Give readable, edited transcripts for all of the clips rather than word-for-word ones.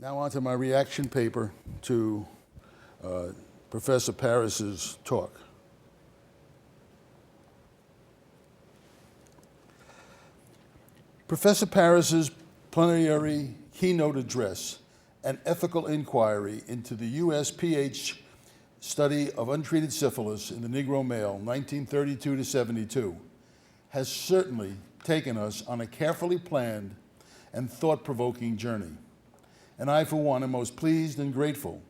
Now on to my reaction paper to Professor Paris's talk. Professor Paris's plenary keynote address, An Ethical Inquiry into the USPH Study of Untreated Syphilis in the Negro Male, 1932 to 72, has certainly taken us on a carefully planned and thought-provoking journey. And I, for one, am most pleased and grateful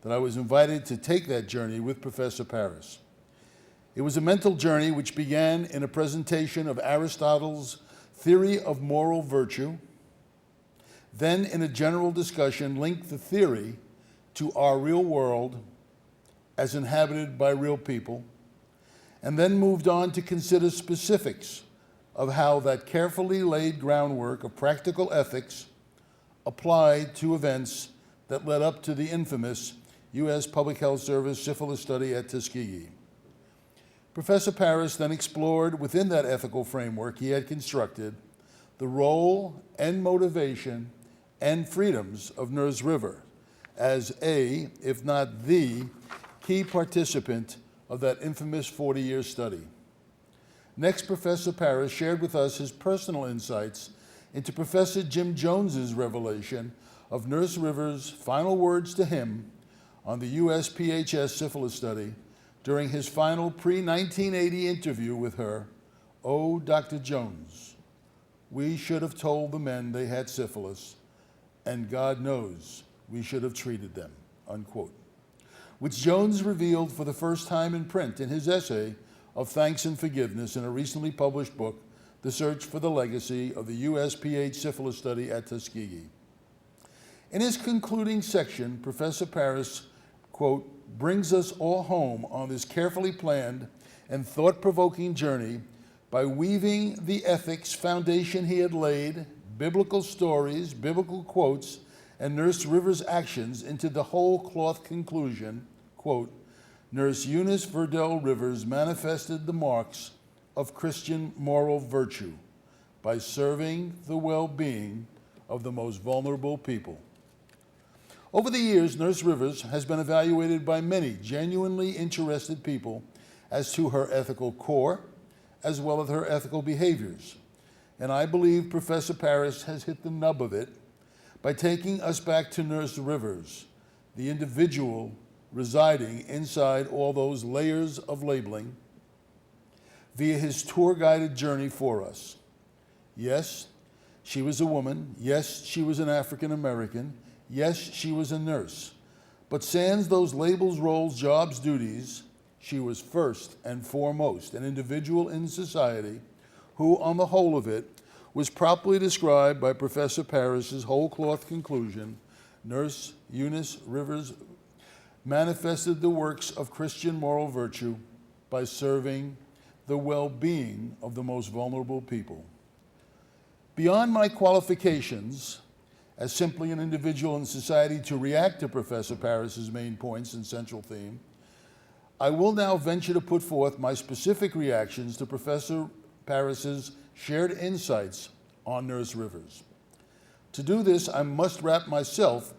that I was invited to take that journey with Professor Paris. It was a mental journey which began in a presentation of Aristotle's theory of moral virtue, then in a general discussion linked the theory to our real world as inhabited by real people, and then moved on to consider specifics of how that carefully laid groundwork of practical ethics applied to events that led up to the infamous U.S. Public Health Service syphilis study at Tuskegee. Professor Paris then explored within that ethical framework he had constructed the role and motivation and freedoms of Nurse River as a, if not the, key participant of that infamous 40-year study. Next, Professor Paris shared with us his personal insights into Professor Jim Jones's revelation of Nurse River's final words to him on the USPHS syphilis study during his final pre-1980 interview with her. "Oh, Dr. Jones, we should have told the men they had syphilis, and God knows we should have treated them," unquote, which Jones revealed for the first time in print in his essay of thanks and forgiveness in a recently published book, The Search for the Legacy of the USPH Syphilis Study at Tuskegee. In his concluding section, Professor Paris, quote, brings us all home on this carefully planned and thought-provoking journey by weaving the ethics foundation he had laid, biblical stories, biblical quotes, and Nurse River's actions into the whole cloth conclusion, quote, Nurse Eunice Verdell Rivers manifested the marks of Christian moral virtue by serving the well-being of the most vulnerable people. Over the years, Nurse Rivers has been evaluated by many genuinely interested people as to her ethical core, as well as her ethical behaviors. And I believe Professor Paris has hit the nub of it by taking us back to Nurse Rivers, the individual residing inside all those layers of labeling, via his tour-guided journey for us. Yes, she was a woman. Yes, she was an African American. Yes, she was a nurse. But sans those labels, roles, jobs, duties, she was first and foremost an individual in society who, on the whole of it, was properly described by Professor Paris's whole cloth conclusion. Nurse Eunice Rivers manifested the works of Christian moral virtue by serving the well-being of the most vulnerable people. Beyond my qualifications as simply an individual in society to react to Professor Paris's main points and central theme, I will now venture to put forth my specific reactions to Professor Paris's shared insights on Nurse Rivers. To do this, I must wrap myself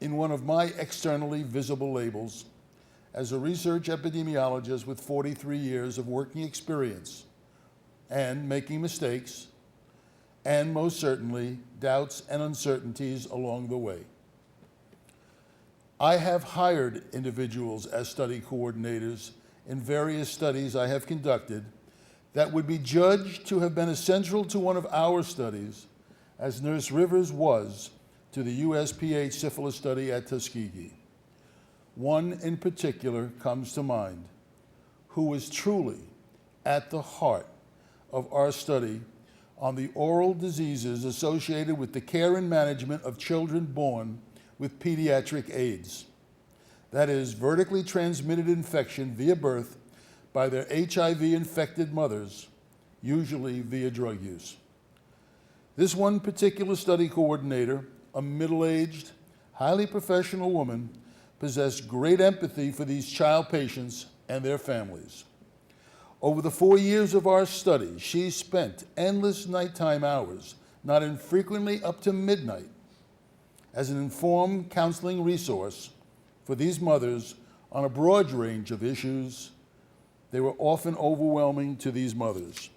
in one of my externally visible labels as a research epidemiologist with 43 years of working experience and making mistakes, and most certainly doubts and uncertainties along the way. I have hired individuals as study coordinators in various studies I have conducted that would be judged to have been essential to one of our studies, as Nurse Rivers was to the USPH syphilis study at Tuskegee. One in particular comes to mind, who was truly at the heart of our study on the oral diseases associated with the care and management of children born with pediatric AIDS. That is, vertically transmitted infection via birth by their HIV-infected mothers, usually via drug use. This one particular study coordinator, a middle-aged, highly professional woman, possessed great empathy for these child patients and their families. Over the 4 years of our study, she spent endless nighttime hours, not infrequently up to midnight, as an informed counseling resource for these mothers on a broad range of issues. They were often overwhelming to these mothers.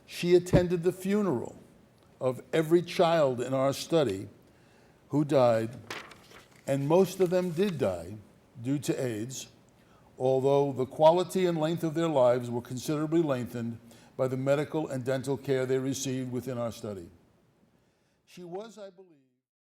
She attended the funeral of every child in our study who died, and most of them did die due to AIDS, although the quality and length of their lives were considerably lengthened by the medical and dental care they received within our study. She was, I believe,